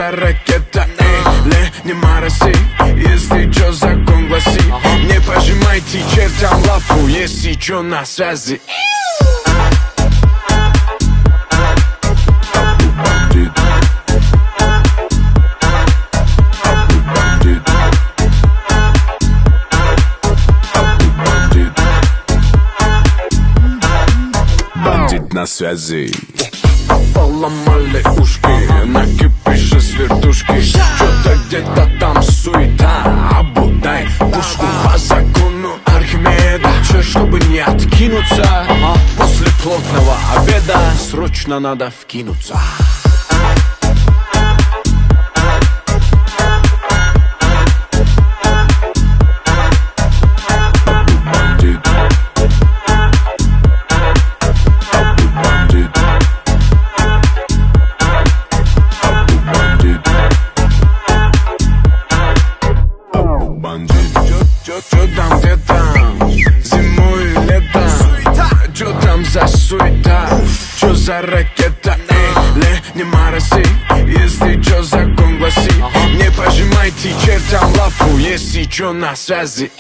за ракета, не мороси, если чё закон гласит. Не пожимайте чертям лапу, если чё на связи. Бандит на связи. Поломали ушки, накипише с вертушки. Чё-то где-то там суета, обудай пушку по закону Архимеда. Чё, чтобы не откинуться, после плотного обеда срочно надо вкинуться. Чё там, где там, зимой и летом? Чё там за суета, чё за ракета? Не мороси, если чё закон гласит. Не пожимайте чертям лапу, если чё на связи.